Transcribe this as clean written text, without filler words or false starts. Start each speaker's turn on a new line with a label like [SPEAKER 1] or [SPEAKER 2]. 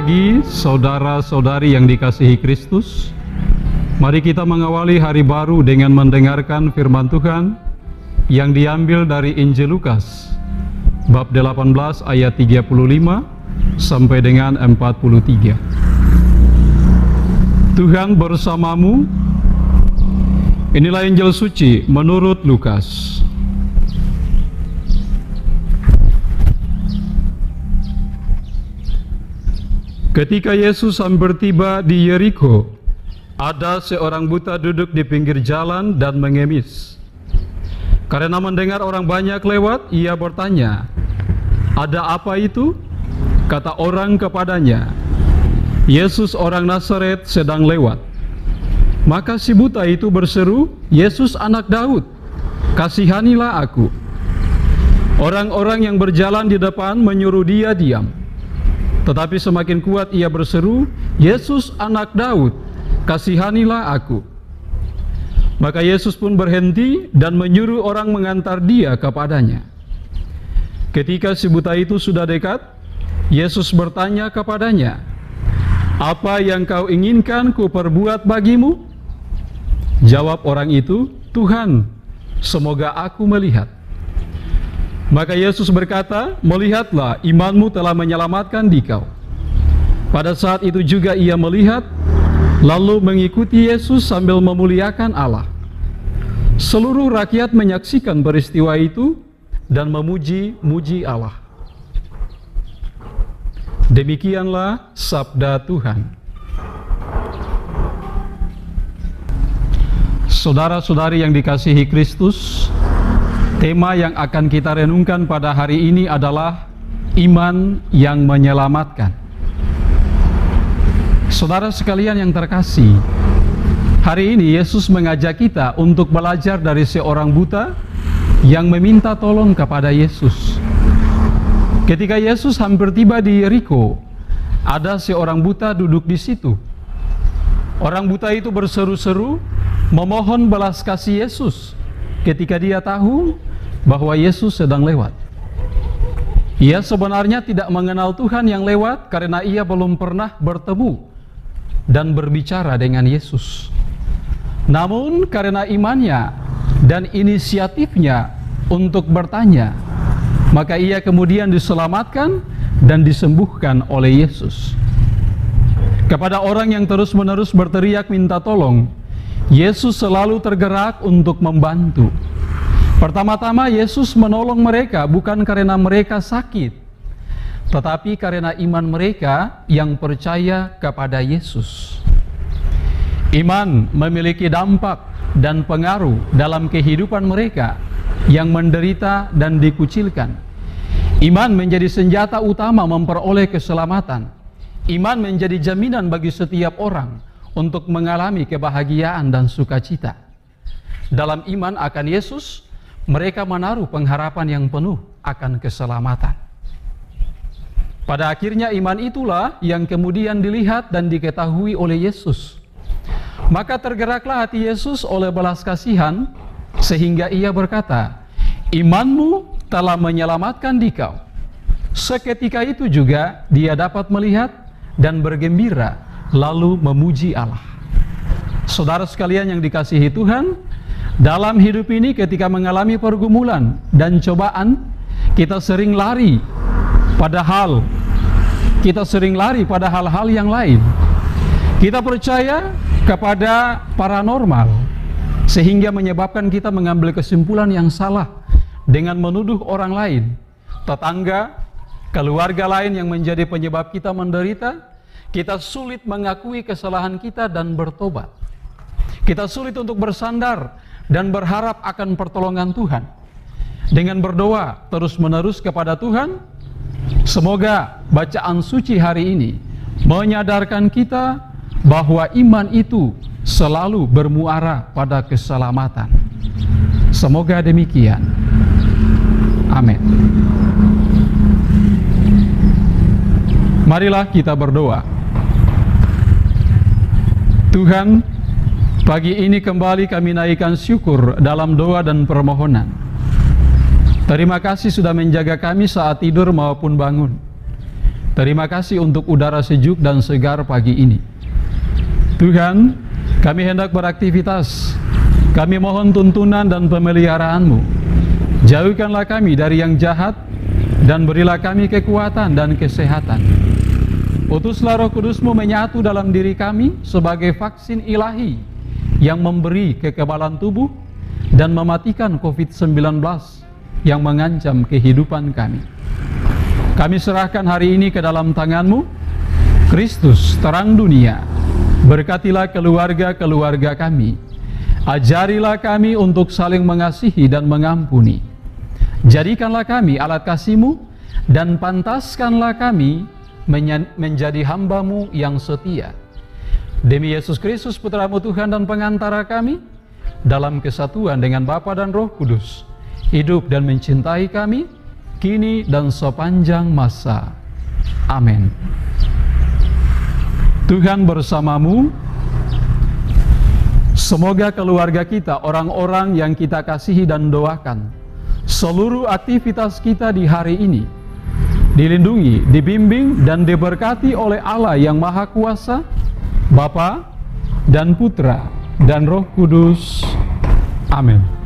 [SPEAKER 1] pagi, saudara-saudari yang dikasihi Kristus. Mari kita mengawali hari baru dengan mendengarkan firman Tuhan yang diambil dari Injil Lukas, bab 18 ayat 35 sampai dengan 43. Tuhan bersamamu. Inilah Injil suci menurut Lukas. Ketika Yesus hampir tiba di Yeriko, ada seorang buta duduk di pinggir jalan dan mengemis. Karena mendengar orang banyak lewat, ia bertanya, "Ada apa itu?" Kata orang kepadanya, "Yesus orang Nazaret sedang lewat." Maka si buta itu berseru, "Yesus anak Daud, kasihanilah aku." Orang-orang yang berjalan di depan menyuruh dia diam. Tetapi semakin kuat ia berseru, "Yesus anak Daud, kasihanilah aku." Maka Yesus pun berhenti dan menyuruh orang mengantar dia kepadanya. Ketika si buta itu sudah dekat, Yesus bertanya kepadanya, "Apa yang kau inginkan ku perbuat bagimu?" Jawab orang itu, "Tuhan, semoga aku melihat." Maka Yesus berkata, "Melihatlah, imanmu telah menyelamatkan dikau." Pada saat itu juga ia melihat, lalu mengikuti Yesus sambil memuliakan Allah. Seluruh rakyat menyaksikan peristiwa itu dan memuji-muji Allah. Demikianlah sabda Tuhan. Saudara-saudari yang dikasihi Kristus, tema yang akan kita renungkan pada hari ini adalah iman yang menyelamatkan. Saudara sekalian yang terkasih, hari ini Yesus mengajak kita untuk belajar dari seorang buta yang meminta tolong kepada Yesus. Ketika Yesus hampir tiba di Yeriko, ada seorang buta duduk di situ. Orang buta itu berseru-seru memohon belas kasih Yesus ketika dia tahu bahwa Yesus sedang lewat. Ia sebenarnya tidak mengenal Tuhan yang lewat karena ia belum pernah bertemu dan berbicara dengan Yesus. Namun karena imannya dan inisiatifnya untuk bertanya, maka ia kemudian diselamatkan dan disembuhkan oleh Yesus. Kepada orang yang terus-menerus berteriak minta tolong, Yesus selalu tergerak untuk membantu. Pertama-tama Yesus menolong mereka bukan karena mereka sakit, tetapi karena iman mereka yang percaya kepada Yesus. Iman memiliki dampak dan pengaruh dalam kehidupan mereka yang menderita dan dikucilkan. Iman menjadi senjata utama memperoleh keselamatan. Iman menjadi jaminan bagi setiap orang untuk mengalami kebahagiaan dan sukacita. Dalam iman akan Yesus, mereka menaruh pengharapan yang penuh akan keselamatan. Pada akhirnya iman itulah yang kemudian dilihat dan diketahui oleh Yesus. Maka tergeraklah hati Yesus oleh belas kasihan sehingga ia berkata, "Imanmu telah menyelamatkan dikau." Seketika itu juga dia dapat melihat dan bergembira lalu memuji Allah. Saudara sekalian yang dikasihi Tuhan, dalam hidup ini ketika mengalami pergumulan dan cobaan, kita sering lari pada hal-hal yang lain. Kita percaya kepada paranormal sehingga menyebabkan kita mengambil kesimpulan yang salah dengan menuduh orang lain, tetangga, keluarga lain yang menjadi penyebab kita menderita. Kita sulit mengakui kesalahan kita dan bertobat. Kita sulit untuk bersandar dan berharap akan pertolongan Tuhan. Dengan berdoa terus-menerus kepada Tuhan, semoga bacaan suci hari ini menyadarkan kita bahwa iman itu selalu bermuara pada keselamatan. Semoga demikian. Amin. Marilah kita berdoa. Tuhan, pagi ini kembali kami naikkan syukur dalam doa dan permohonan. Terima kasih sudah menjaga kami saat tidur maupun bangun. Terima kasih untuk udara sejuk dan segar pagi ini. Tuhan, kami hendak beraktivitas. Kami mohon tuntunan dan pemeliharaan-Mu. Jauhkanlah kami dari yang jahat, dan berilah kami kekuatan dan kesehatan. Utuslah Roh Kudus-Mu menyatu dalam diri kami sebagai vaksin ilahi yang memberi kekebalan tubuh dan mematikan COVID-19 yang mengancam kehidupan kami. Kami serahkan hari ini ke dalam tangan-Mu, Kristus, terang dunia. Berkatilah keluarga-keluarga kami. Ajarilah kami untuk saling mengasihi dan mengampuni. Jadikanlah kami alat kasih-Mu, dan pantaskanlah kami menjadi hamba-Mu yang setia. Demi Yesus Kristus, Putra-Mu Tuhan dan pengantara kami, dalam kesatuan dengan Bapa dan Roh Kudus, hidup dan mencintai kami, kini dan sepanjang masa. Amin. Tuhan bersamamu. Semoga keluarga kita, orang-orang yang kita kasihi dan doakan, seluruh aktivitas kita di hari ini dilindungi, dibimbing, dan diberkati oleh Allah yang Maha Kuasa, Bapa dan Putra dan Roh Kudus. Amin.